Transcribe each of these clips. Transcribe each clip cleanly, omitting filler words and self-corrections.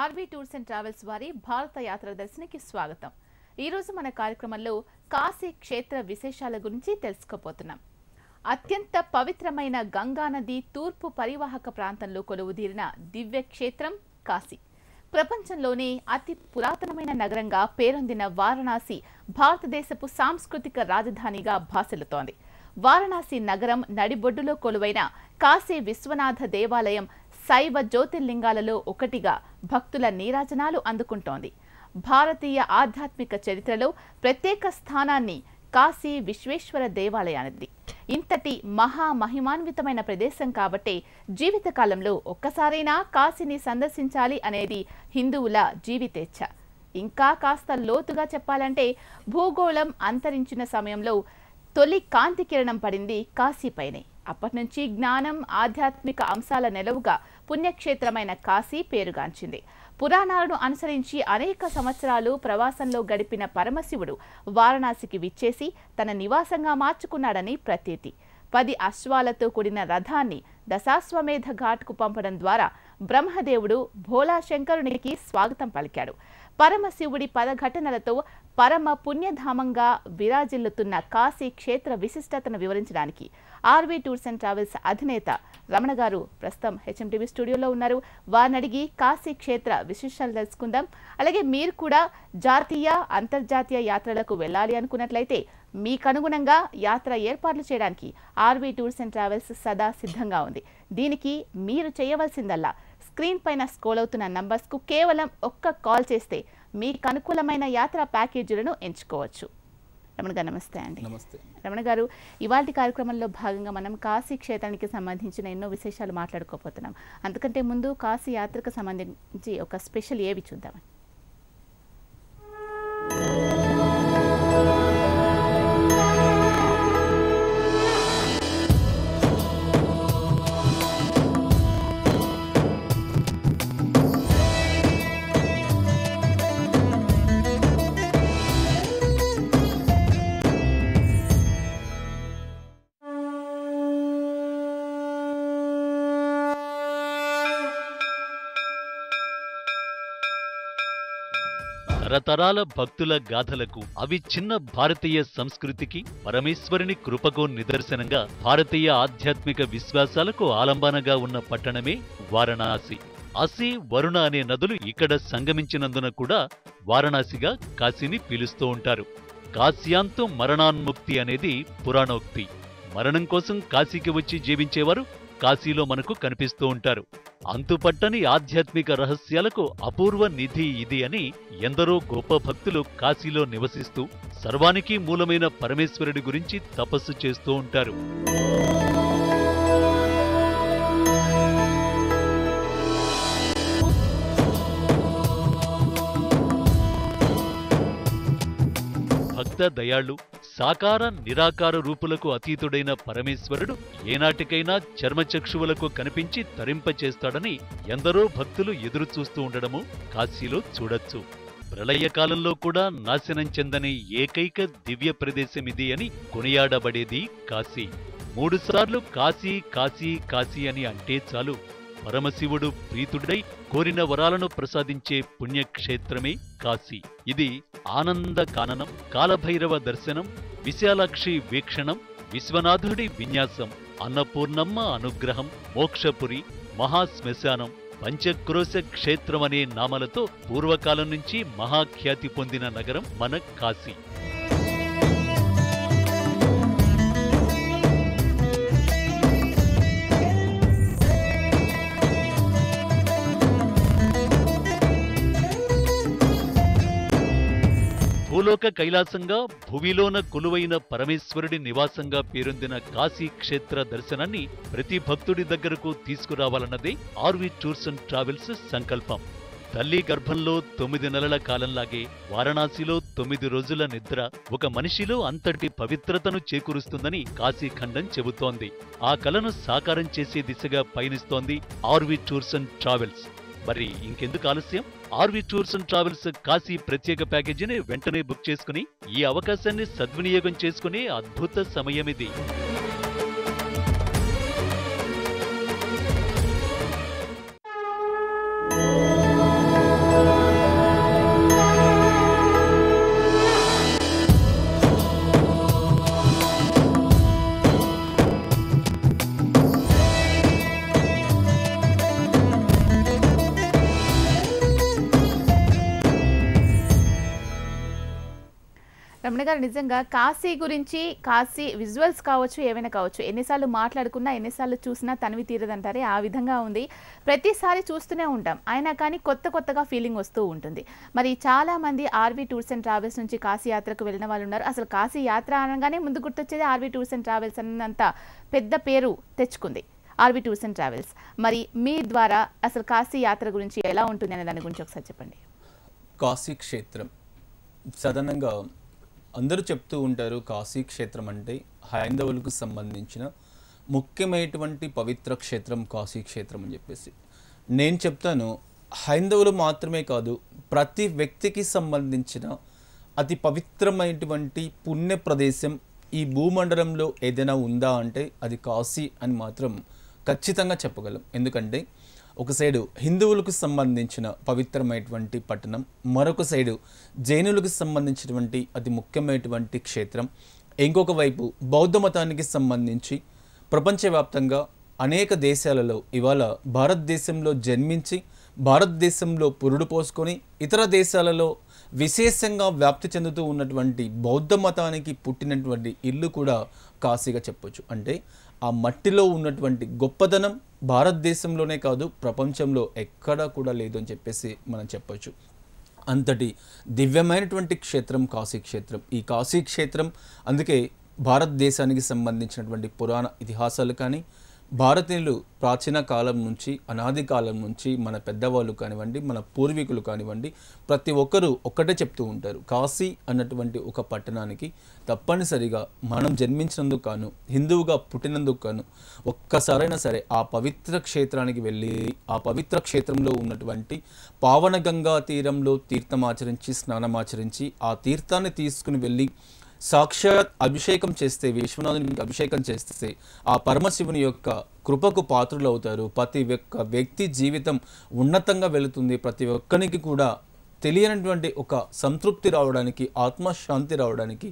RV tours and travels వారి భారత యాత్ర దర్శనకి స్వాగతం. ఈ రోజు మన కార్యక్రమంలో కాశీ క్షేత్ర విశేషాల గురించి తెలుసుకోబోతున్నాం. అత్యంత పవిత్రమైన గంగా నది తూర్పు పరివాహక ప్రాంతంలో కొలువుదీరిన దివ్య క్షేత్రం కాశీ. ప్రపంచంలోనే అతి పురాతనమైన నగరంగా పేరొందిన వారణాసి భారతదేశపు సాంస్కృతిక రాజధానిగా భాసిల్లుతోంది. వారణాసి నగరం నడిబొడ్డులో కొలువైన కాశీ విశ్వనాథ దేవాలయం శైవ జ్యోతిర్లింగాలలో ఒకటిగా భక్తుల నీరాజనాలు అందుకుంటోంది. భారతీయ ఆధ్యాత్మిక చరిత్రలో ప్రత్యేక స్థానాన్ని కాశీ విశ్వేశ్వర దేవాలయానికి. ఇంతటి మహామహిమాన్వితమైన ప్రదేశం కాబట్టే జీవితకాలంలో ఒక్కసారైనా కాశీని సందర్శించాలి అనేది హిందువుల జీవితేచ్ఛ. ఇంకా కాస్త లోతుగా చెప్పాలంటే భూగోళం అంతరించిన సమయంలో తొలి కాంతి కిరణం పడింది కాశీపైనే. అప్పటి నుంచి జ్ఞానం, ఆధ్యాత్మిక అంశాల నెలవుగా పుణ్యక్షేత్రమైన కాశీ పేరుగాంచింది. పురాణాలను అనుసరించి అనేక సంవత్సరాలు ప్రవాసంలో గడిపిన పరమశివుడు వారణాసికి విచ్చేసి తన నివాసంగా మార్చుకున్నాడని ప్రతీతి. 10 అశ్వాలతో కూడిన రథాన్ని దశాశ్వమేధ ఘాట్కు పంపడం ద్వారా బ్రహ్మదేవుడు భోలా శంకరునికి స్వాగతం పలికాడు. పరమశివుడి పదఘటనలతో పరమ పుణ్యధామంగా విరాజిల్లుతున్న కాశీ క్షేత్ర విశిష్టతను వివరించడానికి ఆర్వీ టూర్స్ అండ్ ట్రావెల్స్ అధినేత రమణ గారు ప్రస్తుతం హెచ్ఎంటీవీ స్టూడియోలో ఉన్నారు. వారిని అడిగి కాశీ క్షేత్ర విశేషాలు తెలుసుకుందాం. అలాగే మీరు కూడా జాతీయ, అంతర్జాతీయ యాత్రలకు వెళ్ళాలి అనుకున్నట్లయితే మీకు అనుగుణంగా యాత్ర ఏర్పాట్లు చేయడానికి ఆర్వీ టూర్స్ అండ్ ట్రావెల్స్ సదా సిద్ధంగా ఉంది. దీనికి మీరు చేయవలసిందల్లా స్క్రీన్ పైన స్క్రోల్ అవుతున్న నంబర్స్కు కేవలం ఒక్క కాల్ చేస్తే మీకు అనుకూలమైన యాత్రా ప్యాకేజీలను ఎంచుకోవచ్చు. రమణ గారు నమస్తే అండి. నమస్తే రమణ గారు, ఇవాళ కార్యక్రమంలో భాగంగా మనం కాశీ క్షేత్రానికి సంబంధించిన ఎన్నో విశేషాలు మాట్లాడుకోబోతున్నాం. అంతకంటే ముందు కాశీ యాత్రకు సంబంధించి ఒక స్పెషల్ ఏవి చూద్దామని. తరతరాల భక్తుల గాథలకు, అవి చిన్న భారతీయ సంస్కృతికి, పరమేశ్వరుని కృపకు నిదర్శనంగా భారతీయ ఆధ్యాత్మిక విశ్వాసాలకు ఆలంబనగా ఉన్న పట్టణమే వారణాసి. అసి, వరుణ అనే నదులు ఇక్కడ సంగమించినందున కూడా వారణాసిగా కాశీని పిలుస్తూ ఉంటారు. కాశ్యాంతు మరణాన్ముక్తి అనేది పురాణోక్తి. మరణం కోసం కాశీకి వచ్చి జీవించేవారు కాశీలో మనకు కనిపిస్తూ ఉంటారు. అంతుపట్టని ఆధ్యాత్మిక రహస్యాలకు అపూర్వ నిధి ఇది అని ఎందరో గొప్ప భక్తులు కాశీలో నివసిస్తూ సర్వానికి మూలమైన పరమేశ్వరుడి గురించి తపస్సు చేస్తూ ఉంటారు. భక్త దయాళు, సాకార నిరాకార రూపులకు అతీతుడైన పరమేశ్వరుడు ఏనాటికైనా చర్మచక్షువులకు కనిపించి తరింపచేస్తాడని ఎందరో భక్తులు ఎదురుచూస్తూ ఉండడము కాశీలో చూడొచ్చు. ప్రళయకాలంలో కూడా నాశనం చెందని ఏకైక దివ్య ప్రదేశమిది అని కొనియాడబడేది కాశీ. 3 సార్లు కాశీ కాశీ కాశీ అని అంటే చాలు పరమశివుడు ప్రీతుడై కోరిన వరాలను ప్రసాదించే పుణ్యక్షేత్రమే కాశీ. ఇది ఆనంద కాననం, కాలభైరవ దర్శనం, విశాలాక్షి వీక్షణం, విశ్వనాథుడి విన్యాసం, అన్నపూర్ణమ్మ అనుగ్రహం, మోక్షపురి, మహాశ్మశానం, పంచక్రోశ క్షేత్రం అనే నామాలతో పూర్వకాలం నుంచి మహాఖ్యాతి పొందిన నగరం మన కాశీ. భూలోక కైలాసంగా భువిలోన కొలువైన పరమేశ్వరుడి నివాసంగా పేరొందిన కాశీ క్షేత్ర దర్శనాన్ని ప్రతి భక్తుడి దగ్గరకు తీసుకురావాలన్నదే ఆర్వీ టూర్స్ అండ్ ట్రావెల్స్ సంకల్పం. తల్లి గర్భంలో 9 నెలల కాలంలాగే వారణాసిలో 9 రోజుల నిద్ర ఒక మనిషిలో అంతటి పవిత్రతను చేకూరుస్తుందని కాశీఖండం చెబుతోంది. ఆ కలను సాకారం చేసే దిశగా పయనిస్తోంది ఆర్వీ టూర్స్ అండ్ ట్రావెల్స్. మరి ఇంకెందుకు ఆలస్యం? RV tours and travels Kashi ప్రత్యేక ప్యాకేజీని వెంటనే బుక్ చేసుకుని ఈ అవకాశాన్ని సద్వినియోగం చేసుకునే అద్భుత సమయమిది. రమణ గారు, నిజంగా కాశీ గురించి, కాశీ విజువల్స్ కావచ్చు, ఏవైనా కావచ్చు, ఎన్నిసార్లు మాట్లాడుకున్నా, ఎన్నిసార్లు చూసినా తనివి తీరదంటారే ఆ విధంగా ఉంది. ప్రతిసారి చూస్తూనే ఉంటాం, అయినా కానీ కొత్తగా ఫీలింగ్ వస్తూ ఉంటుంది. మరి చాలా మంది ఆర్వీ టూర్స్ అండ్ ట్రావెల్స్ నుంచి కాశీ యాత్రకు వెళ్ళిన వాళ్ళు ఉన్నారు. అసలు కాశీ యాత్ర అనగానే ముందు గుర్తొచ్చేది ఆర్వీ టూర్స్ అండ్ ట్రావెల్స్ అన్నంత పెద్ద పేరు తెచ్చుకుంది ఆర్వీ టూర్స్ అండ్ ట్రావెల్స్. మరి మీ ద్వారా అసలు కాశీ యాత్ర గురించి ఎలా ఉంటుంది అనే దాని గురించి ఒకసారి చెప్పండి. కాశీ క్షేత్రం సాధారణంగా అందరూ చెప్తూ ఉంటారు, కాశీ క్షేత్రం అంటే హైందవులకు సంబంధించిన ముఖ్యమైనటువంటి పవిత్ర క్షేత్రం కాశీ క్షేత్రం అని చెప్పేసి. నేను చెప్తాను, హైందవులు మాత్రమే కాదు, ప్రతి వ్యక్తికి సంబంధించిన అతి పవిత్రమైనటువంటి పుణ్య ప్రదేశం ఈ భూమండలంలో ఏదైనా ఉందా అంటే అది కాశీ అని మాత్రం ఖచ్చితంగా చెప్పగలం. ఎందుకంటే ఒక సైడు హిందువులకు సంబంధించిన పవిత్రమైనటువంటి పట్టణం, మరొక సైడు జైనులకు సంబంధించినటువంటి అతి ముఖ్యమైనటువంటి క్షేత్రం, ఇంకొక వైపు బౌద్ధ మతానికి సంబంధించి ప్రపంచవ్యాప్తంగా అనేక దేశాలలో ఇవాళ భారతదేశంలో జన్మించి భారతదేశంలో పురుడు పోసుకొని ఇతర దేశాలలో విశేషంగా వ్యాప్తి చెందుతూ ఉన్నటువంటి బౌద్ధ మతానికి పుట్టినటువంటి ఇల్లు కూడా కాశీగా చెప్పొచ్చు. అంటే ఆ మట్టిలో ఉన్నటువంటి గొప్పదనం భారతదేశంలోనే కాదు ప్రపంచంలో ఎక్కడా కూడా లేదు అని చెప్పేసి మనం చెప్పొచ్చు. అంతటి దివ్యమైనటువంటి క్షేత్రం కాశీ క్షేత్రం. ఈ కాశీ క్షేత్రం అందుకే భారతదేశానికి సంబంధించినటువంటి పురాణ ఇతిహాసాలు కానీ, భారతీయులు ప్రాచీన కాలం నుంచి అనాది కాలం నుంచి మన పెద్దవాళ్ళు కానివ్వండి, మన పూర్వీకులు కానివ్వండి, ప్రతి ఒక్కరూ ఒక్కటే చెప్తూ ఉంటారు, కాశీ అన్నటువంటి ఒక పట్టణానికి తప్పనిసరిగా మనం జన్మించినందుకు కాను, హిందువుగా పుట్టినందుకు కాను ఒక్కసారైనా సరే ఆ పవిత్ర క్షేత్రానికి వెళ్ళి ఆ పవిత్ర క్షేత్రంలో ఉన్నటువంటి పావన గంగా తీరంలో తీర్థమాచరించి స్నానమాచరించి ఆ తీర్థాన్ని తీసుకుని వెళ్ళి సాక్షాత్ అభిషేకం చేస్తే, విశ్వనాథునికి అభిషేకం చేస్తే ఆ పరమశివుని యొక్క కృపకు పాత్రులు అవుతారు. ప్రతి ఒక్క వ్యక్తి జీవితం ఉన్నతంగా వెళుతుంది. ప్రతి ఒక్కరికి కూడా తెలియనటువంటి ఒక సంతృప్తి రావడానికి, ఆత్మశాంతి రావడానికి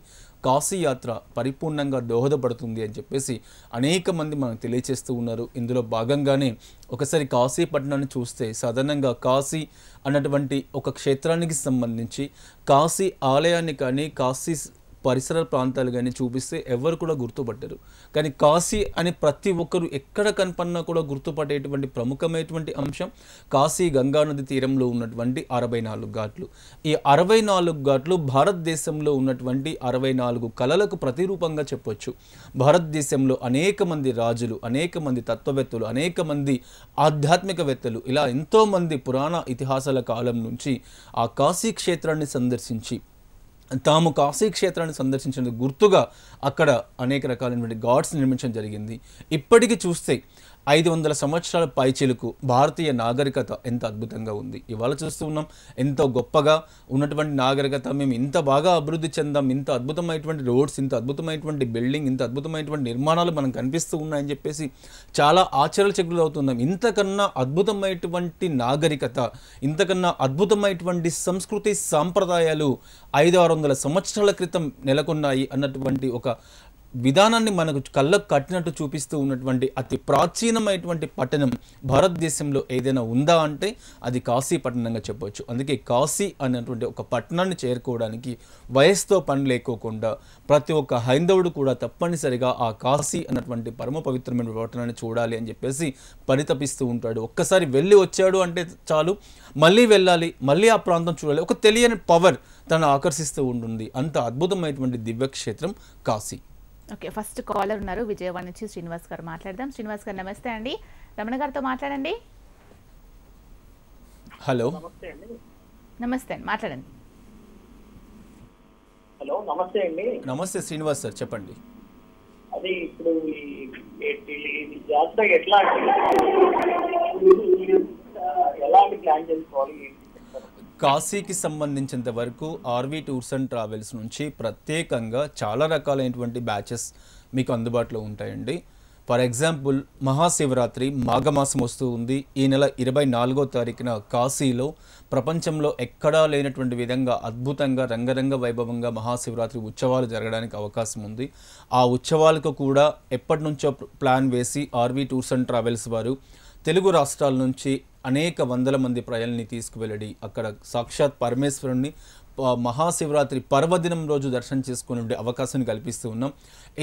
కాశీ యాత్ర పరిపూర్ణంగా దోహదపడుతుంది అని చెప్పేసి అనేక మంది మనకు తెలియచేస్తూ ఉన్నారు. ఇందులో భాగంగానే ఒకసారి కాశీ పట్టణాన్ని చూస్తే సాధారణంగా కాశీ అన్నటువంటి ఒక క్షేత్రానికి సంబంధించి కాశీ ఆలయాన్ని కానీ కాశీ పరిసర ప్రాంతాలు కానీ చూపిస్తే ఎవరు కూడా గుర్తుపట్టరు. కానీ కాశీ అని ప్రతి ఒక్కరు ఎక్కడ కనపడినా కూడా గుర్తుపట్టేటువంటి ప్రముఖమైనటువంటి అంశం కాశీ గంగానది తీరంలో ఉన్నటువంటి 64 ఘాట్లు. ఈ 64 ఘాట్లు భారతదేశంలో ఉన్నటువంటి 64 కళలకు ప్రతిరూపంగా చెప్పొచ్చు. భారతదేశంలో అనేక మంది రాజులు, అనేక మంది తత్వవేత్తలు, అనేక మంది ఆధ్యాత్మికవేత్తలు, ఇలా ఎంతోమంది పురాణ ఇతిహాసాల కాలం నుంచి ఆ కాశీ క్షేత్రాన్ని సందర్శించి తాము కాశీ క్షేత్రాన్ని సందర్శించినందుకు గుర్తుగా అక్కడ అనేక రకాలైనటువంటి గాడ్స్ నిర్మించడం జరిగింది. ఇప్పటికీ చూస్తే 500 సంవత్సరాల పైచిలుకు భారతీయ నాగరికత ఎంత అద్భుతంగా ఉంది. ఇవాళ చూస్తూ ఉన్నాం, ఎంతో గొప్పగా ఉన్నటువంటి నాగరికత, మేము ఇంత బాగా అభివృద్ధి చెందాం, ఇంత అద్భుతమైనటువంటి రోడ్స్, ఇంత అద్భుతమైనటువంటి బిల్డింగ్, ఇంత అద్భుతమైనటువంటి నిర్మాణాలు మనకు కనిపిస్తూ ఉన్నాయని చెప్పేసి చాలా ఆశ్చర్యచకితులు అవుతున్నాం. ఇంతకన్నా అద్భుతమైనటువంటి నాగరికత, ఇంతకన్నా అద్భుతమైనటువంటి సంస్కృతి సాంప్రదాయాలు 500-600 సంవత్సరాల క్రితం నెలకొన్నాయి అన్నటువంటి ఒక విధానాన్ని మనకు కళ్ళకు కట్టినట్టు చూపిస్తూ ఉన్నటువంటి అతి ప్రాచీనమైనటువంటి పట్టణం భారతదేశంలో ఏదైనా ఉందా అంటే అది కాశీ పట్టణంగా చెప్పవచ్చు. అందుకే కాశీ అన్నటువంటి ఒక పట్టణాన్ని చేరుకోవడానికి వయసుతో పని లేకోకుండా ప్రతి ఒక్క హైందవుడు కూడా తప్పనిసరిగా ఆ కాశీ అన్నటువంటి పరమ పవిత్రమైన పట్టణాన్ని చూడాలి అని చెప్పేసి పరితపిస్తూ ఉంటాడు. ఒక్కసారి వెళ్ళి వచ్చాడు అంటే చాలు, మళ్ళీ వెళ్ళాలి, మళ్ళీ ఆ ప్రాంతం చూడాలి, ఒక తెలియని పవర్ తను ఆకర్షిస్తూ ఉంటుంది. అంత అద్భుతమైనటువంటి దివ్యక్షేత్రం కాశీ. ఓకే, ఫస్ట్ కాలర్ ఉన్నారు విజయవాడ నుంచి, శ్రీనివాస్ గారు. మాట్లాడదాం. శ్రీనివాస్ గారు నమస్తే అండి, రమణ గారితో మాట్లాడండి. హలో, నమస్తే అండి, మాట్లాడండి. హలో, నమస్తే అండి. నమస్తే శ్రీనివాస్ సార్, చెప్పండి. అది ఇప్పుడు ఈ జాతర ఎలాంటి ప్లాన్ చేసుకోవాలి? కాశీకి సంబంధించినంత వరకు ఆర్వీ టూర్స్ అండ్ ట్రావెల్స్ నుంచి ప్రత్యేకంగా చాలా రకాలైనటువంటి బ్యాచెస్ మీకు అందుబాటులో ఉంటాయండి. ఫర్ ఎగ్జాంపుల్, మహాశివరాత్రి మాఘమాసం వస్తూ ఉంది. ఈ నెల 24వ తారీఖున కాశీలో ప్రపంచంలో ఎక్కడా లేనటువంటి విధంగా అద్భుతంగా రంగరంగ వైభవంగా మహాశివరాత్రి ఉత్సవాలు జరగడానికి అవకాశం ఉంది. ఆ ఉత్సవాలకు కూడా ఎప్పటి నుంచో ప్లాన్ వేసి ఆర్వీ టూర్స్ అండ్ ట్రావెల్స్ వారు తెలుగు రాష్ట్రాల నుంచి అనేక వందల మంది ప్రజల్ని తీసుకువెళ్ళి అక్కడ సాక్షాత్ పరమేశ్వరుణ్ణి మహాశివరాత్రి పర్వదినం రోజు దర్శనం చేసుకునే అవకాశాన్ని కల్పిస్తూ ఉన్నాం.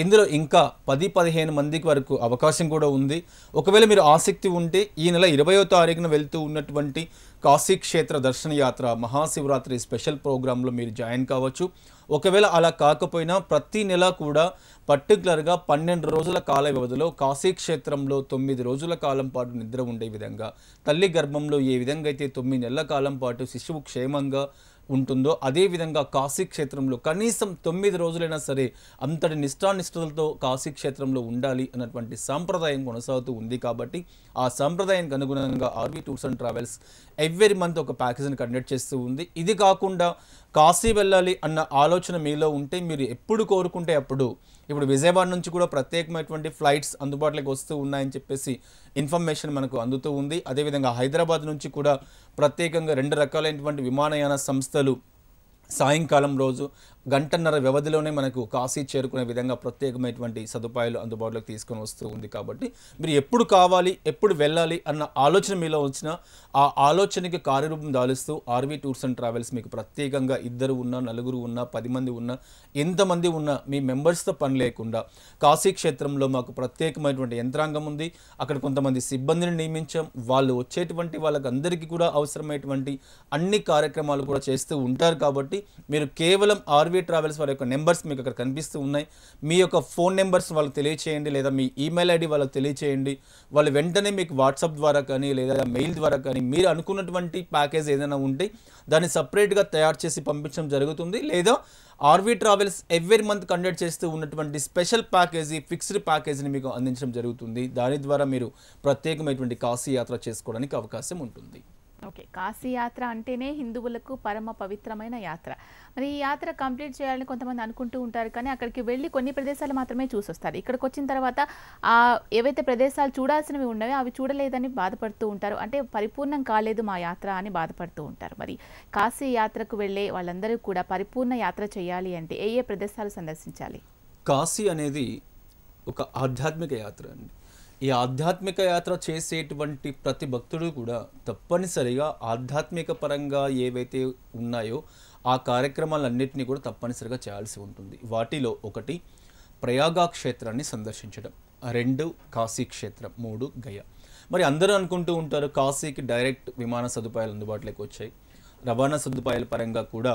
ఇందులో ఇంకా 10-15 మందికి వరకు అవకాశం కూడా ఉంది. ఒకవేళ మీరు ఆసక్తి ఉంటే ఈ నెల 20వ తారీఖున వెళ్తూ ఉన్నటువంటి కాశీ క్షేత్ర దర్శన యాత్ర మహాశివరాత్రి స్పెషల్ ప్రోగ్రాంలో మీరు జాయిన్ కావచ్చు. ఒకవేళ అలా కాకపోయినా ప్రతి నెల కూడా పర్టికులర్గా 12 రోజుల కాల వ్యవధిలో కాశీ క్షేత్రంలో 9 రోజుల కాలం పాటు నిద్ర ఉండే విధంగా, తల్లి గర్భంలో ఏ విధంగా అయితే 9 నెలల కాలం పాటు శిశువు క్షేమంగా ఉంటుందో అదేవిధంగా కాశీ క్షేత్రంలో కనీసం 9 రోజులైనా సరే అంతటి నిష్ఠానిష్ఠులతో కాశీ క్షేత్రంలో ఉండాలి అన్నటువంటి సాంప్రదాయం కొనసాగుతూ ఉంది. కాబట్టి ఆ సాంప్రదాయానికి అనుగుణంగా RV tours and travels every month ఒక ప్యాకేజీని కండక్ట్ చేస్తూ ఉంది. ఇది కాకుండా కాశీ వెళ్ళాలి అన్న ఆలోచన మీలో ఉంటే మీరు ఎప్పుడు కోరుకుంటే అప్పుడు, ఇప్పుడు విజయవాడ నుంచి కూడా ప్రత్యేకమైనటువంటి ఫ్లైట్స్ అందుబాటులోకి వస్తూ ఉన్నాయని చెప్పేసి ఇన్ఫర్మేషన్ మనకు అందుతూ ఉంది. అదేవిధంగా హైదరాబాద్ నుంచి కూడా ప్రత్యేకంగా 2 రకాలైనటువంటి విమానయాన సంస్థలు సాయంకాలం రోజు గంటన్నర వ్యవధిలోనే మనకు కాశీ చేరుకునే విధంగా ప్రత్యేకమైనటువంటి సదుపాయాలు అందుబాటులోకి తీసుకొని వస్తూ ఉంది. కాబట్టి మీరు ఎప్పుడు కావాలి, ఎప్పుడు వెళ్ళాలి అన్న ఆలోచన మీలో వచ్చిన ఆ ఆలోచనకి కార్యరూపం దాలుస్తూ ఆర్వీ టూర్స్ అండ్ ట్రావెల్స్ మీకు ప్రత్యేకంగా 2 ఉన్నా, 4 ఉన్నా, 10 మంది ఉన్నా, ఎంతమంది ఉన్నా మీ మెంబర్స్తో పని లేకుండా కాశీ క్షేత్రంలో మాకు ప్రత్యేకమైనటువంటి యంత్రాంగం ఉంది. అక్కడ కొంతమంది సిబ్బందిని నియమించాం. వాళ్ళు వచ్చేటువంటి వాళ్ళకందరికీ కూడా అవసరమైనటువంటి అన్ని కార్యక్రమాలు కూడా చేస్తూ ఉంటారు. కాబట్టి మీరు కేవలం ఆర్వీ ట్రావెల్స్ వారి యొక్క నెంబర్స్ మీకు అక్కడ కనిపిస్తూ ఉన్నాయి. మీ యొక్క ఫోన్ నెంబర్స్ వాళ్ళకి తెలియచేయండి, లేదా మీ ఈమెయిల్ ఐడి వాళ్ళకి తెలియచేయండి. వాళ్ళు వెంటనే మీకు వాట్సాప్ ద్వారా కానీ లేదా మెయిల్ ద్వారా కానీ మీరు అనుకున్నటువంటి ప్యాకేజ్ ఏదైనా ఉంటే దాన్ని సపరేట్గా తయారు చేసి పంపించడం జరుగుతుంది. లేదా RV travels every month conduct చేస్తూ ఉన్నటువంటి స్పెషల్ ప్యాకేజీ, ఫిక్స్డ్ ప్యాకేజీని మీకు అందించడం జరుగుతుంది. దాని ద్వారా మీరు ప్రత్యేకమైనటువంటి కాశీ యాత్ర చేసుకోవడానికి అవకాశం ఉంటుంది. ఓకే, కాశీ యాత్ర అంటేనే హిందువులకు పరమ పవిత్రమైన యాత్ర. మరి ఈ యాత్ర కంప్లీట్ చేయాలని కొంతమంది అనుకుంటూ ఉంటారు, కానీ అక్కడికి వెళ్ళి కొన్ని ప్రదేశాలు మాత్రమే చూసొస్తారు. ఇక్కడికి వచ్చిన తర్వాత ఏవైతే ప్రదేశాలు చూడాల్సినవి ఉన్నాయో అవి చూడలేదని బాధపడుతూ ఉంటారు. అంటే పరిపూర్ణం కాలేదు మా యాత్ర అని బాధపడుతూ ఉంటారు. మరి కాశీ యాత్రకు వెళ్ళే వాళ్ళందరూ కూడా పరిపూర్ణ యాత్ర చేయాలి అంటే ఏ ఏ ప్రదేశాలు సందర్శించాలి? కాశీ అనేది ఒక ఆధ్యాత్మిక యాత్ర అండి. ఈ ఆధ్యాత్మిక యాత్ర చేసేటువంటి ప్రతి భక్తుడు కూడా తప్పనిసరిగా ఆధ్యాత్మిక పరంగా ఏవైతే ఉన్నాయో ఆ కార్యక్రమాలన్నింటినీ కూడా తప్పనిసరిగా చేయాల్సి ఉంటుంది. వాటిలో 1 ప్రయాగ క్షేత్రాన్ని సందర్శించడం, 2 కాశీ క్షేత్రం, 3 గయ. మరి అందరూ అనుకుంటూ ఉంటారు కాశీకి డైరెక్ట్ విమాన సదుపాయాలు అందుబాటులోకి వచ్చాయి. రవాణా సదుపాయాల పరంగా కూడా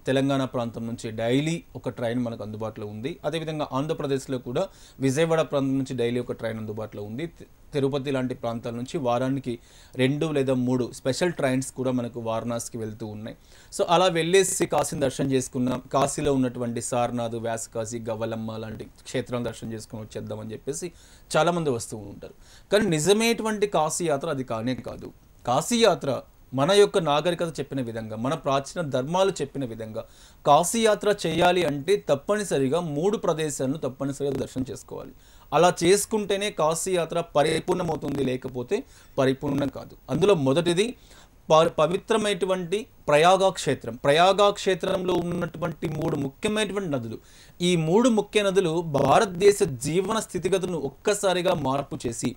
తెలంగాణ ప్రాంతం నుంచి డైలీ ఒక ట్రైన్ మనకు అందుబాటులో ఉంది. అదేవిధంగా ఆంధ్రప్రదేశ్లో కూడా విజయవాడ ప్రాంతం నుంచి డైలీ ఒక ట్రైన్ అందుబాటులో ఉంది. తిరుపతి లాంటి ప్రాంతాల నుంచి వారానికి 2 లేదా 3 స్పెషల్ ట్రైన్స్ కూడా మనకు వారణాసికి వెళ్తూ ఉన్నాయి. సో అలా వెళ్ళేసి కాశీని దర్శనం చేసుకున్నాం. కాశీలో ఉన్నటువంటి సారనాథ్, వ్యాసకాశి, గవ్వలమ్మ లాంటి క్షేత్రాలను దర్శనం చేసుకుని వచ్చేద్దామని చెప్పేసి చాలామంది వస్తూ ఉంటారు. కానీ నిజమైనటువంటి కాశీ యాత్ర అది కానే కాదు. కాశీ యాత్ర మన యొక్క నాగరికత చెప్పిన విధంగా, మన ప్రాచీన ధర్మాలు చెప్పిన విధంగా కాశీ యాత్ర చేయాలి అంటే తప్పనిసరిగా 3 ప్రదేశాలను తప్పనిసరిగా దర్శనం చేసుకోవాలి. అలా చేసుకుంటేనే కాశీ యాత్ర పరిపూర్ణమవుతుంది, లేకపోతే పరిపూర్ణం కాదు. అందులో మొదటిది పవిత్రమైనటువంటి ప్రయాగ క్షేత్రం. ప్రయాగ క్షేత్రంలో ఉన్నటువంటి 3 ముఖ్యమైనటువంటి నదులు. ఈ 3 ముఖ్య నదులు భారతదేశ జీవన స్థితిగతులను ఒక్కసారిగా మార్పు చేసి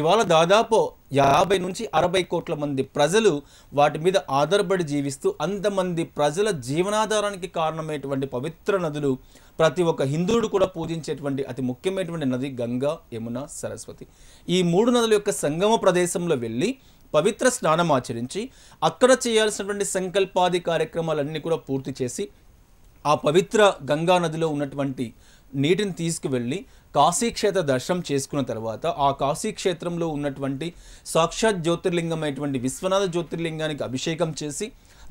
ఇవాళ దాదాపు 50 నుంచి 60 కోట్ల మంది ప్రజలు వాటి మీద ఆధారపడి జీవిస్తూ అంతమంది ప్రజల జీవనాధారానికి కారణమైనటువంటి పవిత్ర నదులు. ప్రతి ఒక్క హిందువుడు కూడా పూజించేటువంటి అతి ముఖ్యమైనటువంటి నది గంగా, యమున, సరస్వతి. ఈ 3 నదుల యొక్క సంగమ ప్రదేశంలో వెళ్ళి పవిత్ర స్నానం ఆచరించి అక్కడ చేయాల్సినటువంటి సంకల్పాది కార్యక్రమాలన్నీ కూడా పూర్తి చేసి ఆ పవిత్ర గంగా నదిలో ఉన్నటువంటి నీటిని తీసుకువెళ్ళి కాశీక్షేత్ర దర్శనం చేసుకున్న తర్వాత ఆ కాశీక్షేత్రంలో ఉన్నటువంటి సాక్షాత్ జ్యోతిర్లింగమైనటువంటి విశ్వనాథ జ్యోతిర్లింగానికి అభిషేకం చేసి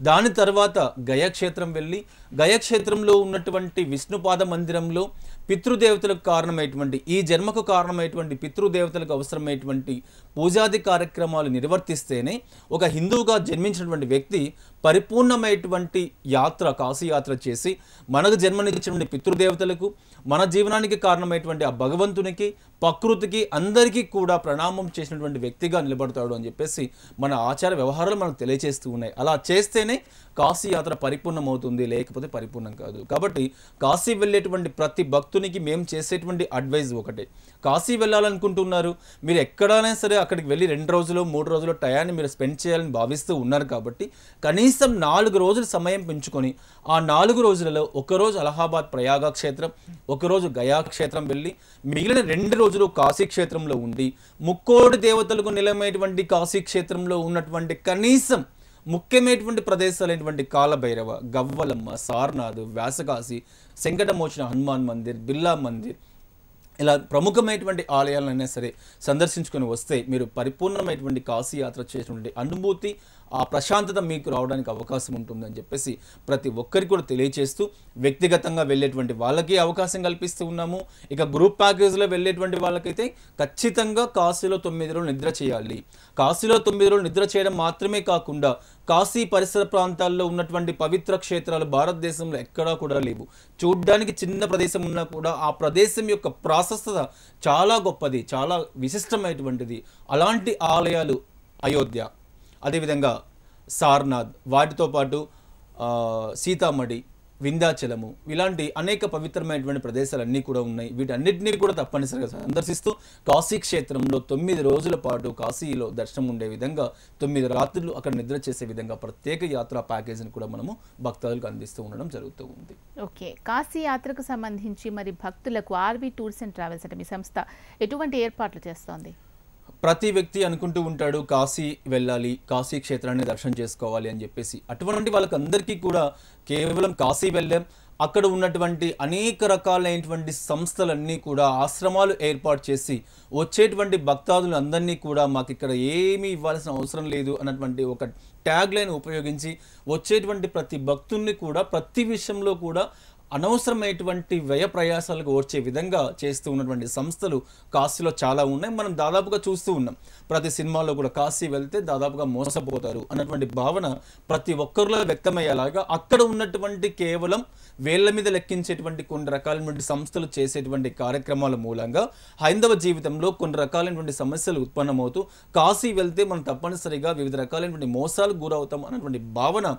దాని తర్వాత గయాక్షేత్రం వెళ్ళి గయాక్షేత్రంలో ఉన్నటువంటి విష్ణుపాద మందిరంలో పితృదేవతలకు కారణమైనటువంటి ఈ జన్మకు కారణమైనటువంటి పితృదేవతలకు అవసరమైనటువంటి పూజాది కార్యక్రమాలు నిర్వర్తిస్తేనే ఒక హిందువుగా జన్మించినటువంటి వ్యక్తి పరిపూర్ణమైనటువంటి యాత్ర, కాశీ యాత్ర చేసి మనకు జన్మనిచ్చినటువంటి పితృదేవతలకు, మన జీవనానికి కారణమైనటువంటి ఆ భగవంతునికి, ప్రకృతికి అందరికీ కూడా ప్రణామం చేసినటువంటి వ్యక్తిగా నిలబడతాడు అని చెప్పేసి మన ఆచార వ్యవహారాలు మనకు తెలియజేస్తూ ఉన్నాయి. అలా చేస్తేనే కాశీ యాత్ర పరిపూర్ణమవుతుంది, లేకపోతే పరిపూర్ణం కాదు. కాబట్టి కాశీ వెళ్ళేటువంటి ప్రతి భక్తునికి మేము చేసేటువంటి అడ్వైజ్ ఒకటే. కాశీ వెళ్ళాలనుకుంటున్నారు, మీరు ఎక్కడైనా సరే అక్కడికి వెళ్ళి 2 రోజులు 3 రోజులు టయాన్ని మీరు స్పెండ్ చేయాలని భావిస్తూ ఉన్నారు. కాబట్టి కనీసం కనీసం 4 రోజులు సమయం పెంచుకొని ఆ 4 రోజులలో ఒకరోజు అలహాబాద్ ప్రయాగ క్షేత్రం, ఒకరోజు గయా క్షేత్రం వెళ్ళి మిగిలిన 2 రోజులు కాశీ క్షేత్రంలో ఉండి ముక్కోటి దేవతలకు నిలమైనటువంటి కాశీ క్షేత్రంలో ఉన్నటువంటి కనీసం ముఖ్యమైనటువంటి ప్రదేశాలైనటువంటి కాలభైరవ, గవ్వలమ్మ, సారనాథ్, వ్యాసకాశి, వెంకటమోచన హనుమాన్ మందిర్, బిర్లా మందిర్ ఇలా ప్రముఖమైనటువంటి ఆలయాలైనా సరే సందర్శించుకొని వస్తే మీరు పరిపూర్ణమైనటువంటి కాశీ యాత్ర చేసినటువంటి అనుభూతి, ఆ ప్రశాంతత మీకు రావడానికి అవకాశం ఉంటుందని చెప్పేసి ప్రతి ఒక్కరికి కూడా తెలియచేస్తూ వ్యక్తిగతంగా వెళ్ళేటువంటి వాళ్ళకి అవకాశం కల్పిస్తూ ఉన్నాము. ఇక గ్రూప్ ప్యాకేజ్లో వెళ్ళేటువంటి వాళ్ళకైతే ఖచ్చితంగా కాశీలో 9 రోజులు నిద్ర చేయాలి. కాశీలో 9 రోజులు నిద్ర చేయడం మాత్రమే కాకుండా కాశీ పరిసర ప్రాంతాల్లో ఉన్నటువంటి పవిత్ర క్షేత్రాలు భారతదేశంలో ఎక్కడా కూడా లేవు. చూడ్డానికి చిన్న ప్రదేశం ఉన్నా కూడా ఆ ప్రదేశం యొక్క ప్రాశస్తత చాలా గొప్పది, చాలా విశిష్టమైనటువంటిది. అలాంటి ఆలయాలు అయోధ్య, అదేవిధంగా సారనాథ్, వాటితో పాటు సీతామఢి, వింధ్యాచలము ఇలాంటి అనేక పవిత్రమైనటువంటి ప్రదేశాలన్నీ కూడా ఉన్నాయి. వీటన్నిటినీ కూడా తప్పనిసరిగా సందర్శిస్తూ కాశీ క్షేత్రంలో 9 రోజుల పాటు కాశీలో దర్శనం ఉండే విధంగా 9 రాత్రులు అక్కడ నిద్ర చేసే విధంగా ప్రత్యేక యాత్రా ప్యాకేజీని కూడా మనము భక్తులకు అందిస్తూ ఉండడం జరుగుతూ ఉంది. ఓకే, కాశీ యాత్రకు సంబంధించి మరి భక్తులకు ఆర్వి టూర్స్ అండ్ ట్రావెల్స్ అంటే మీ సంస్థ ఎటువంటి ఏర్పాట్లు చేస్తోంది? ప్రతి వ్యక్తి అనుకుంటూ ఉంటాడు కాశీ వెళ్ళాలి, కాశీ క్షేత్రాన్ని దర్శనం చేసుకోవాలి అని చెప్పేసి. అటువంటి వాళ్ళకందరికీ కూడా కేవలం కాశీ వెళ్ళాం, అక్కడ ఉన్నటువంటి అనేక రకాలైనటువంటి సంస్థలన్నీ కూడా ఆశ్రమాలు ఏర్పాటు చేసి వచ్చేటువంటి భక్తాదులందరినీ కూడా మాకు ఇక్కడ ఏమీ ఇవ్వాల్సిన అవసరం లేదు అన్నటువంటి ఒక ట్యాగ్ లైన్ ఉపయోగించి వచ్చేటువంటి ప్రతి భక్తుల్ని కూడా ప్రతి విషయంలో కూడా అనవసరమైనటువంటి వ్యయ ప్రయాసాలకు వచ్చే విధంగా చేస్తూ ఉన్నటువంటి సంస్థలు కాశీలో చాలా ఉన్నాయి. మనం దాదాపుగా చూస్తూ ఉన్నాం. ప్రతి సినిమాలో కూడా కాశీ వెళ్తే దాదాపుగా మోసపోతారు అన్నటువంటి భావన ప్రతి ఒక్కరిలో వ్యక్తమయ్యేలాగా అక్కడ ఉన్నటువంటి కేవలం వేళ్ల మీద లెక్కించేటువంటి కొన్ని రకాలైనటువంటి సంస్థలు చేసేటువంటి కార్యక్రమాల మూలంగా హైందవ జీవితంలో కొన్ని రకాలైనటువంటి సమస్యలు ఉత్పన్నమవుతూ కాశీ వెళ్తే మనం తప్పనిసరిగా వివిధ రకాలైనటువంటి మోసాలకు గురవుతాం అన్నటువంటి భావన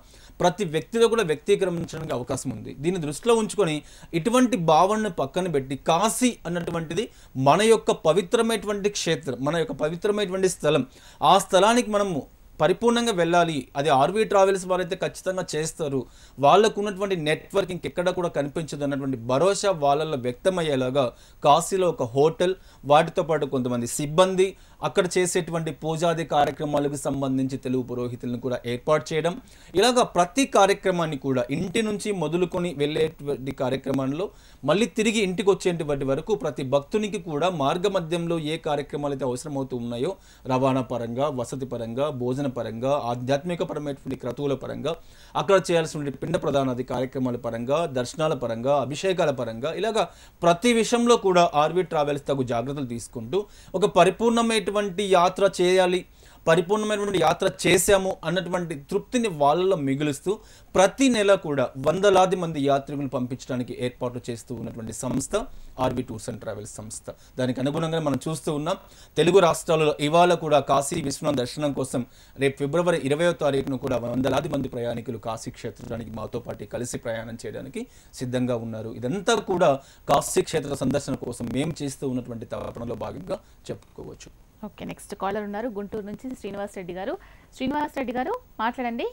ప్రతి వ్యక్తిలో కూడా వ్యక్తీకరించడానికి అవకాశం ఉంది. దీన్ని దృష్టిలో ఉంచుకొని ఇటువంటి భావనను పక్కన పెట్టి కాశీ అన్నటువంటిది మన యొక్క పవిత్రమైనటువంటి క్షేత్రం, మన యొక్క పవిత్రమైనటువంటి స్థలం. ఆ స్థలానికి మనము పరిపూర్ణంగా వెళ్ళాలి. అది ఆర్వీ ట్రావెల్స్ వారైతే ఖచ్చితంగా చేస్తారు. వాళ్ళకు ఉన్నటువంటి నెట్వర్క్ ఇంకెక్కడ కూడా కనిపించదు అన్నటువంటి భరోసా వాళ్ళలో వ్యక్తమయ్యేలాగా కాశీలో ఒక హోటల్, వాటితో పాటు కొంతమంది సిబ్బంది, అక్కడ చేసేటువంటి పూజాది కార్యక్రమాలకు సంబంధించి తెలుగు పురోహితులను కూడా ఏర్పాటు చేయడం, ఇలాగా ప్రతి కార్యక్రమాన్ని కూడా ఇంటి నుంచి మొదలుకొని వెళ్ళేటువంటి కార్యక్రమంలో మళ్ళీ తిరిగి ఇంటికి వచ్చేటువంటి వరకు ప్రతి భక్తునికి కూడా మార్గ మధ్యంలో ఏ కార్యక్రమాలు అయితే అవసరమవుతూ ఉన్నాయో రవాణా పరంగా, వసతి పరంగా, భోజన పరంగా, ఆధ్యాత్మిక పరమైనటువంటి క్రతువుల పరంగా, అక్కడ చేయాల్సిన పిండ ప్రధానాది కార్యక్రమాల పరంగా, దర్శనాల పరంగా, అభిషేకాల పరంగా, ఇలాగా ప్రతి విషయంలో కూడా ఆర్వీ ట్రావెల్స్ తగు జాగ్రత్తలు తీసుకుంటూ ఒక పరిపూర్ణమైనటువంటి యాత్ర చేయాలి, పరిపూర్ణమైనటువంటి యాత్ర చేశాము అన్నటువంటి తృప్తిని వాళ్ళలో మిగులుస్తూ ప్రతి నెల కూడా వందలాది మంది యాత్రికులను పంపించడానికి ఏర్పాట్లు చేస్తూ ఉన్నటువంటి సంస్థ ఆర్వీ టూర్స్ అండ్ ట్రావెల్స్ సంస్థ. దానికి అనుగుణంగా మనం చూస్తూ ఉన్నాం. తెలుగు రాష్ట్రాలలో ఇవాళ కూడా కాశీ విశ్వనాథ దర్శనం కోసం రేపు ఫిబ్రవరి 20వ తారీఖున కూడా వందలాది మంది ప్రయాణికులు కాశీ క్షేత్రానికి మాతో పాటు కలిసి ప్రయాణం చేయడానికి సిద్ధంగా ఉన్నారు. ఇదంతా కూడా కాశీ క్షేత్ర సందర్శన కోసం మేము చేస్తూ ఉన్నటువంటి తపనలో భాగంగా చెప్పుకోవచ్చు. ఓకే, నెక్స్ట్ కాలర్ ఉన్నారు గుంటూరు నుంచి శ్రీనివాస్ రెడ్డి గారు. శ్రీనివాస్ రెడ్డి గారు మాట్లాడండి.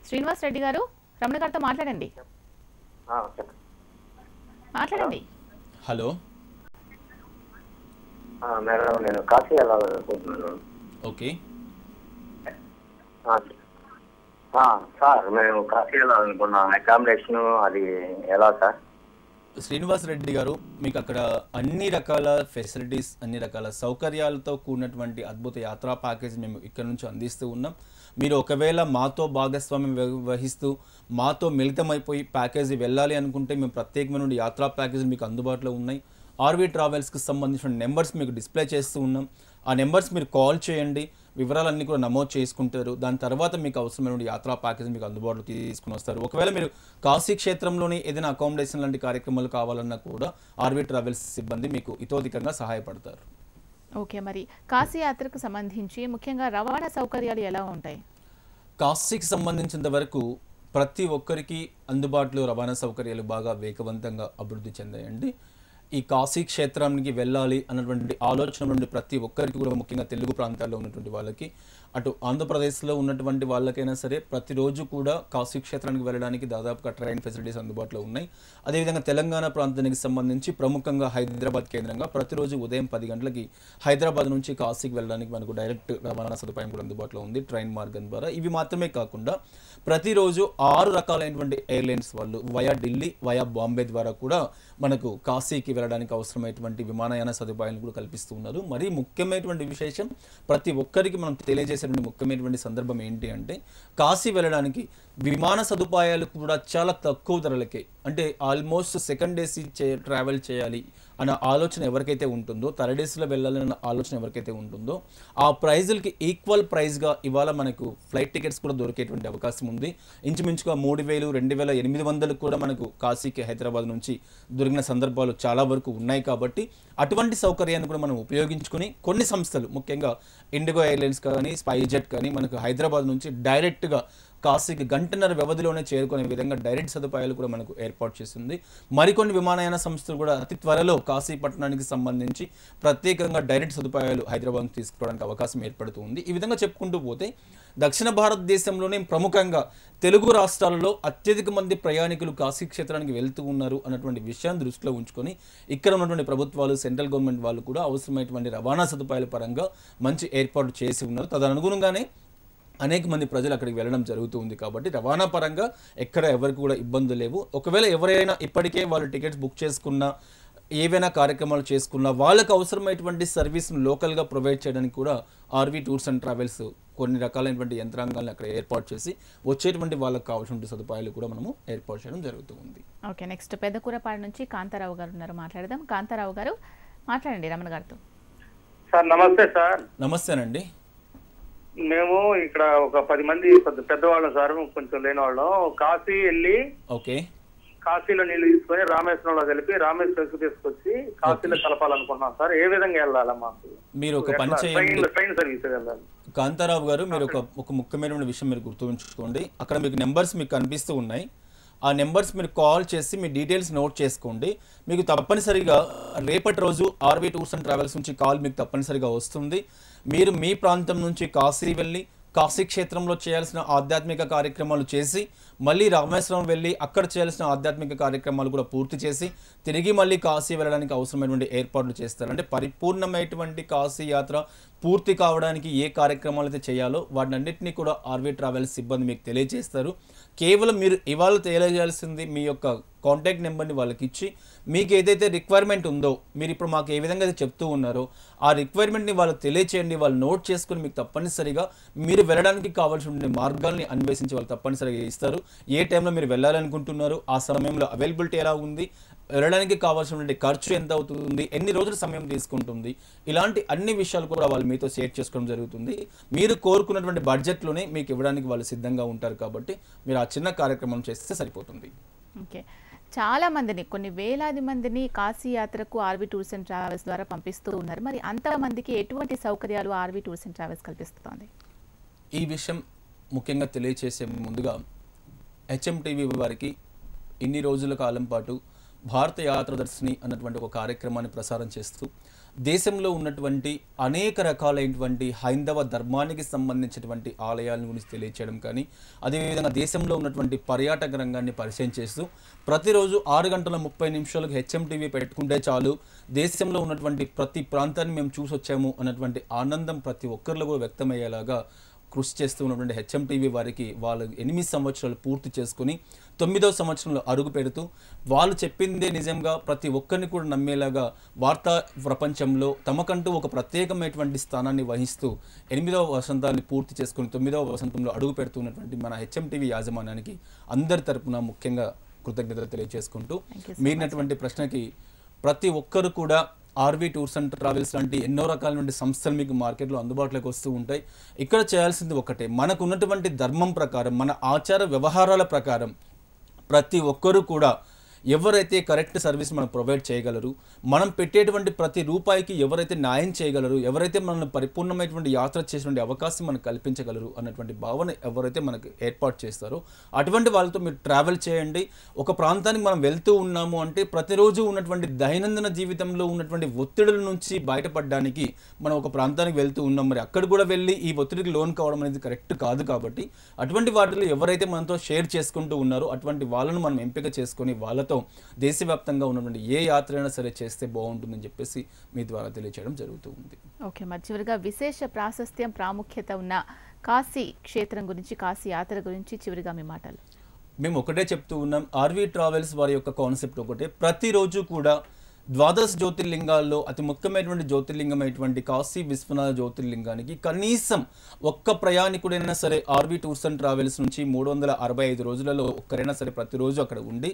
శ్రీనివాస్ రెడ్డి గారు రమణ గారితో మాట్లాడండి. మాట్లాడండి. హలో మేడం, నేను కాశీ వెళ్ళాలనుకుంటున్నాను. ఓకే సార్, మేము కాశీ వెళ్ళాలనుకున్నాం. అకామిడేషన్ అది ఎలా సార్? శ్రీనివాస్ రెడ్డి గారు, మీకు అక్కడ అన్ని రకాల ఫెసిలిటీస్, అన్ని రకాల సౌకర్యాలతో కూడినటువంటి అద్భుత యాత్రా ప్యాకేజ్ మేము ఇక్కడ నుంచి అందిస్తూ ఉన్నాం. మీరు ఒకవేళ మాతో భాగస్వామ్యం వహిస్తూ మాతో మిళితమైపోయి ప్యాకేజీ వెళ్ళాలి అనుకుంటే మేము ప్రత్యేకమైన యాత్రా ప్యాకేజీ మీకు అందుబాటులో ఉన్నాయి. ఆర్వీ ట్రావెల్స్కి సంబంధించిన నెంబర్స్ మీకు డిస్ప్లే చేస్తూ ఉన్నాం. ఆ నెంబర్స్ మీరు కాల్ చేయండి, వివరాలన్నీ కూడా నమోదు చేసుకుంటారు. దాని తర్వాత మీకు అవసరమైన యాత్రా ప్యాకేజ్ మీకు అందుబాటులో తీసుకుని వస్తారు. ఒకవేళ మీరు కాశీ క్షేత్రంలోని ఏదైనా అకామిడేషన్ లాంటి కార్యక్రమాలు కావాలన్నా కూడా ఆర్వీ ట్రావెల్స్ సిబ్బంది మీకు ఇతోధికంగా సహాయపడతారు. ఓకే, మరి కాశీ యాత్రకు సంబంధించి ముఖ్యంగా రవాణా సౌకర్యాలు ఎలా ఉంటాయి? కాశీకి సంబంధించినంత వరకు ప్రతి ఒక్కరికి అందుబాటులో రవాణా సౌకర్యాలు బాగా వేగవంతంగా అభివృద్ధి చెందాయండి. ఈ కాశీ క్షేత్రానికి వెళ్ళాలి అన్నటువంటి ఆలోచన నుండి ప్రతి ఒక్కరికి కూడా, ముఖ్యంగా తెలుగు ప్రాంతాల్లో ఉన్నటువంటి వాళ్ళకి, అటు ఆంధ్రప్రదేశ్లో ఉన్నటువంటి వాళ్ళకైనా సరే ప్రతిరోజు కూడా కాశీ క్షేత్రానికి వెళ్ళడానికి దాదాపుగా ట్రైన్ ఫెసిలిటీస్ అందుబాటులో ఉన్నాయి. అదేవిధంగా తెలంగాణ ప్రాంతానికి సంబంధించి ప్రముఖంగా హైదరాబాద్ కేంద్రంగా ప్రతిరోజు ఉదయం 10 గంటలకి హైదరాబాద్ నుంచి కాశీకి వెళ్ళడానికి మనకు డైరెక్ట్ రవాణా సదుపాయం కూడా అందుబాటులో ఉంది ట్రైన్ మార్గం ద్వారా. ఇవి మాత్రమే కాకుండా ప్రతిరోజు 6 రకాలైనటువంటి ఎయిర్లైన్స్ వాళ్ళు వయా ఢిల్లీ, వయా బాంబే ద్వారా కూడా మనకు కాశీకి వెళ్ళడానికి అవసరమైనటువంటి విమానయాన సదుపాయాలను కూడా కల్పిస్తూ ఉన్నారు. మరి ముఖ్యమైనటువంటి విశేషం, ప్రతి ఒక్కరికి మనం తెలియజేసేటువంటి ముఖ్యమైనటువంటి సందర్భం ఏంటి అంటే, కాశీ వెళ్ళడానికి విమాన సదుపాయాలు కూడా చాలా తక్కువ ధరలకే, అంటే ఆల్మోస్ట్ సెకండ్ ఏసీ ట్రావెల్ చేయాలి అన్న ఆలోచన ఎవరికైతే ఉంటుందో, థర్డ్ ఏసీలో వెళ్ళాలన్న ఆలోచన ఎవరికైతే ఉంటుందో, ఆ ప్రైజులకి ఈక్వల్ ప్రైస్గా ఇవాళ మనకు ఫ్లైట్ టికెట్స్ కూడా దొరికేటువంటి అవకాశం ఉంది. ఇంచుమించుగా 3,000, 2,800 కూడా మనకు కాశీకి హైదరాబాద్ నుంచి దొరికిన సందర్భాలు చాలా వరకు ఉన్నాయి. కాబట్టి అటువంటి సౌకర్యాన్ని కూడా మనం ఉపయోగించుకుని కొన్ని సంస్థలు, ముఖ్యంగా ఇండిగో ఎయిర్లైన్స్ కానీ, స్పైజెట్ కానీ మనకు హైదరాబాద్ నుంచి డైరెక్ట్గా కాశీకి గంటన్నర వ్యవధిలోనే చేరుకునే విధంగా డైరెక్ట్ సదుపాయాలు కూడా మనకు ఏర్పాటు చేస్తుంది. మరికొన్ని విమానయాన సంస్థలు కూడా అతి త్వరలో కాశీ పట్టణానికి సంబంధించి ప్రత్యేకంగా డైరెక్ట్ సదుపాయాలు హైదరాబాద్ తీసుకోవడానికి అవకాశం ఏర్పడుతుంది. ఈ విధంగా చెప్పుకుంటూ పోతే దక్షిణ భారతదేశంలోనే ప్రముఖంగా తెలుగు రాష్ట్రాలలో అత్యధిక మంది ప్రయాణికులు కాశీ క్షేత్రానికి వెళ్తూ ఉన్నారు అన్నటువంటి విషయాన్ని దృష్టిలో ఉంచుకొని ఇక్కడ ఉన్నటువంటి ప్రభుత్వాలు, సెంట్రల్ గవర్నమెంట్ వాళ్ళు కూడా అవసరమైనటువంటి రవాణా సదుపాయాల పరంగా మంచి ఏర్పాటు చేసి ఉన్నారు. తదనుగుణంగానే అనేక మంది ప్రజలు అక్కడికి వెళ్ళడం జరుగుతూ ఉంది. కాబట్టి రవాణా పరంగా ఎక్కడ ఎవరికి కూడా ఇబ్బందులు లేవు. ఒకవేళ ఎవరైనా ఇప్పటికే వాళ్ళు టికెట్స్ బుక్ చేసుకున్నా, ఏవైనా కార్యక్రమాలు చేసుకున్నా, వాళ్ళకు అవసరమైనటువంటి సర్వీస్ను లోకల్గా ప్రొవైడ్ చేయడానికి కూడా ఆర్వీ టూర్స్ అండ్ ట్రావెల్స్ కొన్ని రకాలైనటువంటి యంత్రాంగాలను అక్కడ ఏర్పాటు చేసి వచ్చేటువంటి వాళ్ళకి కావాల్సిన సదుపాయాలు కూడా మనము ఏర్పాటు చేయడం జరుగుతూ ఉంది. ఓకే, నెక్స్ట్ పెద్దకూరపాడు నుంచి కాంతారావు గారు ఉన్నారు, మాట్లాడదాం. కాంతారావు గారు మాట్లాడండి రమణ గారితో. సార్ నమస్తే సార్. నమస్తేనండి. మేము ఇక్కడ ఒక 10 మంది పెద్దవాళ్ళం సార్, కొంచెం లేని వాళ్ళం. కాశీ వెళ్ళి కాశీలో నీళ్లు తీసుకొని రామేశ్వరంలో కలిపి రామేశ్వరం తీసుకొచ్చి కాశీలో కలపాలనుకుంటున్నాం సార్. ఏ విధంగా వెళ్ళాలా మాకు? మీరు ఒక పని చేయండి ట్రైన్ సర్వీస్ వెళ్ళాలి. కాంతారావు గారు, మీరు ఒక ముఖ్యమైన విషయం మీరు గుర్తుంచుకోండి. అక్కడ మీకు నెంబర్స్ మీకు కనిపిస్తూ ఉన్నాయి. ఆ నెంబర్స్ మీరు కాల్ చేసి మీ డీటెయిల్స్ నోట్ చేసుకోండి. మీకు తప్పనిసరిగా రేపటి రోజు ఆర్వీ టూర్స్ అండ్ ట్రావెల్స్ నుంచి కాల్ మీకు తప్పనిసరిగా వస్తుంది. మీరు మీ ప్రాంతం నుంచి కాశీ వెళ్ళి కాశీ క్షేత్రంలో చేయాల్సిన ఆధ్యాత్మిక కార్యక్రమాలు చేసి, మళ్ళీ రామేశ్వరం వెళ్ళి అక్కడ చేయాల్సిన ఆధ్యాత్మిక కార్యక్రమాలు కూడా పూర్తి చేసి తిరిగి మళ్ళీ కాశీ వెళ్ళడానికి అవసరమైనటువంటి ఏర్పాట్లు చేస్తారు. అంటే పరిపూర్ణమైనటువంటి కాశీ యాత్ర పూర్తి కావడానికి ఏ కార్యక్రమాలు అయితే చేయాలో వాటినన్నింటినీ కూడా ఆర్వీ ట్రావెల్స్ సిబ్బంది మీకు తెలియజేస్తారు. కేవలం మీరు ఇవాళ తెలియజేయాల్సింది మీ యొక్క కాంటాక్ట్ నెంబర్ని వాళ్ళకి ఇచ్చి, మీకు ఏదైతే రిక్వైర్మెంట్ ఉందో, మీరు ఇప్పుడు మాకు ఏ విధంగా అయితే చెప్తూ ఉన్నారో ఆ రిక్వైర్మెంట్ని వాళ్ళకి తెలియచేయండి. వాళ్ళు నోట్ చేసుకుని మీకు తప్పనిసరిగా మీరు వెళ్ళడానికి కావాల్సిన మార్గాల్ని అన్వేషించి వాళ్ళు తప్పనిసరిగా ఇస్తారు. ఏ టైంలో మీరు వెళ్ళాలనుకుంటున్నారు, ఆ సమయంలో అవైలబిలిటీ ఎలా ఉంది, వెళ్ళడానికి కావాల్సినటువంటి ఖర్చు ఎంత అవుతుంది, ఎన్ని రోజుల సమయం తీసుకుంటుంది, ఇలాంటి అన్ని విషయాలు కూడా వాళ్ళు మీతో షేర్ చేసుకోవడం జరుగుతుంది. మీరు కోరుకున్నటువంటి బడ్జెట్లోనే మీకు ఇవ్వడానికి వాళ్ళు సిద్ధంగా ఉంటారు. కాబట్టి మీరు ఆ చిన్న కార్యక్రమం చేస్తే సరిపోతుంది. ఓకే, చాలా మందిని, కొన్ని వేలాది మందిని కాశీ యాత్రకు ఆర్వీ టూర్స్ అండ్ ట్రావెల్స్ ద్వారా పంపిస్తూ ఉన్నారు. మరి అంతమందికి ఎటువంటి సౌకర్యాలు ఆర్వీ టూర్స్ అండ్ ట్రావెల్స్ కల్పిస్తుంది? ఈ విషయం ముఖ్యంగా తెలియచేసే ముందుగా హెచ్ఎంటీవీ వారికి ఇన్ని రోజుల కాలం పాటు భారత యాత్రదర్శిని అన్నటువంటి ఒక కార్యక్రమాన్ని ప్రసారం చేస్తూ దేశంలో ఉన్నటువంటి అనేక రకాలైనటువంటి హైందవ ధర్మానికి సంబంధించినటువంటి ఆలయాల గురించి తెలియచేయడం కానీ, అదేవిధంగా దేశంలో ఉన్నటువంటి పర్యాటక రంగాన్ని పరిచయం చేస్తూ ప్రతిరోజు 6:30 హెచ్ఎంటీవీ పెట్టుకుంటే చాలు, దేశంలో ఉన్నటువంటి ప్రతి ప్రాంతాన్ని మేము చూసొచ్చాము అన్నటువంటి ఆనందం ప్రతి ఒక్కరిలో కూడా వ్యక్తమయ్యేలాగా కృషి చేస్తూ ఉన్నటువంటి హెచ్ఎంటీవీ వారికి వాళ్ళు 8 సంవత్సరాలు పూర్తి చేసుకుని 9వ సంవత్సరంలో అడుగు పెడుతూ వాళ్ళు చెప్పిందే నిజంగా ప్రతి ఒక్కరిని కూడా నమ్మేలాగా వార్తా ప్రపంచంలో తమకంటూ ఒక ప్రత్యేకమైనటువంటి స్థానాన్ని వహిస్తూ 8వ వసంతాన్ని పూర్తి చేసుకుని 9వ వసంతంలో అడుగు పెడుతున్నటువంటి మన హెచ్ఎంటీవీ యాజమాన్యానికి అందరి తరపున ముఖ్యంగా కృతజ్ఞతలు తెలియజేసుకుంటూ, మీరినటువంటి ప్రశ్నకి ప్రతి ఒక్కరు కూడా ఆర్వీ టూర్స్ అండ్ ట్రావెల్స్ లాంటి ఎన్నో రకాలైన సంస్థలు మీకు మార్కెట్లో అందుబాటులోకి వస్తూ ఉంటాయి. ఇక్కడ చేయాల్సింది ఒకటే, మనకు ఉన్నటువంటి ధర్మం ప్రకారం, మన ఆచార వ్యవహారాల ప్రకారం ప్రతి ఒక్కరూ కూడా ఎవరైతే కరెక్ట్ సర్వీస్ మనం ప్రొవైడ్ చేయగలరు, మనం పెట్టేటువంటి ప్రతి రూపాయికి ఎవరైతే న్యాయం చేయగలరు, ఎవరైతే మనల్ని పరిపూర్ణమైనటువంటి యాత్ర చేసేటువంటి అవకాశం మనకు కల్పించగలరు అన్నటువంటి భావన ఎవరైతే మనకు ఏర్పాటు చేస్తారో అటువంటి వాళ్ళతో మీరు ట్రావెల్ చేయండి. ఒక ప్రాంతానికి మనం వెళ్తూ ఉన్నాము అంటే ప్రతిరోజు ఉన్నటువంటి దైనందిన జీవితంలో ఉన్నటువంటి ఒత్తిడుల నుంచి బయటపడడానికి మనం ఒక ప్రాంతానికి వెళ్తూ ఉన్నాం. మరి అక్కడ కూడా వెళ్ళి ఈ ఒత్తిడికి లోన్ కావడం అనేది కరెక్ట్ కాదు. కాబట్టి అటువంటి వాటిలో ఎవరైతే మనతో షేర్ చేసుకుంటూ ఉన్నారో అటువంటి వాళ్ళను మనం ఎంపిక చేసుకొని వాళ్ళతో దేశవ్యాప్తంగా ఉన్నటువంటి ఏ యాత్ర అయినా సరే చేస్తే బాగుంటుందని చెప్పేసి మీ ద్వారా తెలియజేయడం జరుగుతూ ఉంది. ఓకే, మరి చివరిగా విశేష ప్రాశస్త్యం ప్రాముఖ్యత ఉన్న కాశీ క్షేత్రం గురించి, కాశీ యాత్ర గురించి చివరిగా మీ మాటలు. మేము ఒకటే చెప్తూ ఉన్నాం, ఆర్వీ ట్రావెల్స్ వారి యొక్క కాన్సెప్ట్ ఒకటే, ప్రతిరోజు కూడా ద్వాదశ జ్యోతిర్లింగాల్లో అతి ముఖ్యమైనటువంటి జ్యోతిర్లింగమైనటువంటి కాశీ విశ్వనాథ జ్యోతిర్లింగానికి కనీసం ఒక్క ప్రయాణికుడైనా సరే ఆర్వీ టూర్స్ అండ్ ట్రావెల్స్ నుంచి 365 రోజులలో ఒక్కరైనా సరే ప్రతిరోజు అక్కడ ఉండి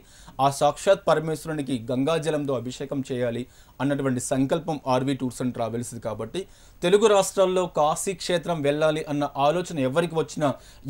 ఆ సాక్షాత్ పరమేశ్వరునికి గంగాజలంతో అభిషేకం చేయాలి అన్నటువంటి సంకల్పం ఆర్వీ టూర్స్ అండ్ ట్రావెల్స్. కాబట్టి తెలుగు రాష్ట్రాల్లో కాశీ క్షేత్రం వెళ్ళాలి అన్న ఆలోచన ఎవరికి వచ్చినా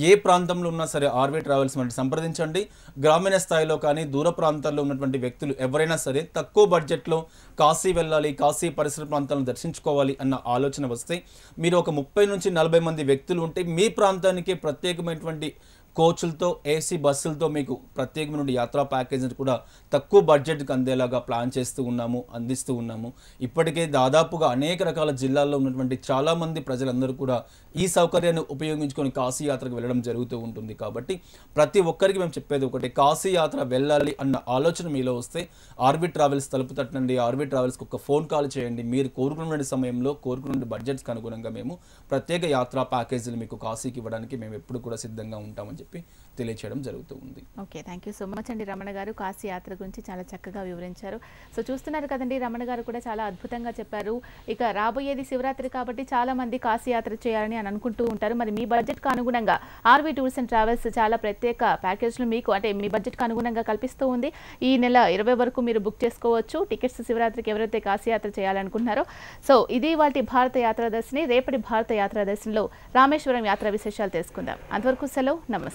ఏ ప్రాంతంలో ఉన్నా సరే ఆర్వీ ట్రావెల్స్ మనకి సంప్రదించండి. గ్రామీణ స్థాయిలో కానీ దూర ప్రాంతాల్లో ఉన్నటువంటి వ్యక్తులు ఎవరైనా సరే తక్కువ బడ్జెట్లో కాశీ వెళ్ళాలి, కాశీ పరిసర ప్రాంతాలను దర్శించుకోవాలి అన్న ఆలోచన వస్తే మీరు ఒక 30 నుంచి 40 మంది వ్యక్తులు ఉంటే మీ ప్రాంతానికి ప్రత్యేకమైనటువంటి కోచ్లతో ఏసీ బస్సులతో మీకు ప్రత్యేకమైన యాత్రా ప్యాకేజ్ కూడా తక్కువ బడ్జెట్కి అందేలాగా ప్లాన్ చేస్తూ ఉన్నాము, అందిస్తూ ఉన్నాము. ఇప్పటికే దాదాపుగా అనేక రకాల జిల్లాల్లో ఉన్నటువంటి చాలామంది ప్రజలందరూ కూడా ఈ సౌకర్యాన్ని ఉపయోగించుకొని కాశీ యాత్రకు వెళ్ళడం జరుగుతూ ఉంటుంది. కాబట్టి ప్రతి ఒక్కరికి మేము చెప్పేది ఒకటి, కాశీ యాత్ర వెళ్ళాలి అన్న ఆలోచన మీలో వస్తే ఆర్వీ ట్రావెల్స్ తలుపు తట్టండి, ఆర్వీ ట్రావెల్స్కి ఒక ఫోన్ కాల్ చేయండి. మీరు కోరుకున్న సమయంలో కోరుకున్న బడ్జెట్స్కి అనుగుణంగా మేము ప్రత్యేక యాత్రా ప్యాకేజీలు మీకు కాశీకి ఇవ్వడానికి మేము ఎప్పుడు కూడా సిద్ధంగా ఉంటామని చెప్పి తెలియచేయడం జరుగుతూ ఉంది. Okay, thank you so much అండి రమణ గారు. కాశీ యాత్ర గురించి చాలా చక్కగా వివరించారు. సో చూస్తున్నారు కదండి, రమణ గారు కూడా చాలా అద్భుతంగా చెప్పారు. ఇక రాబోయేది శివరాత్రి కాబట్టి చాలా మంది కాశీ యాత్ర చేయాలని అనుకుంటూ ఉంటారు. మరి మీ బడ్జెట్కి అనుగుణంగా ఆర్వీ టూర్స్ అండ్ ట్రావెల్స్ చాలా ప్రత్యేక ప్యాకేజ్లు మీకు అంటే మీ బడ్జెట్కి అనుగుణంగా కల్పిస్తూ ఉంది. ఈ నెల 20 వరకు మీరు బుక్ చేసుకోవచ్చు టికెట్స్ శివరాత్రికి ఎవరైతే కాశీ యాత్ర చేయాలనుకుంటున్నారో. సో ఇది వాటి భారత యాత్రా దర్శిని. రేపటి భారత యాత్రా దర్శనిలో రామేశ్వరం యాత్రా విశేషాలు తెలుసుకుందాం. అంతవరకు సెలవు, నమస్తే.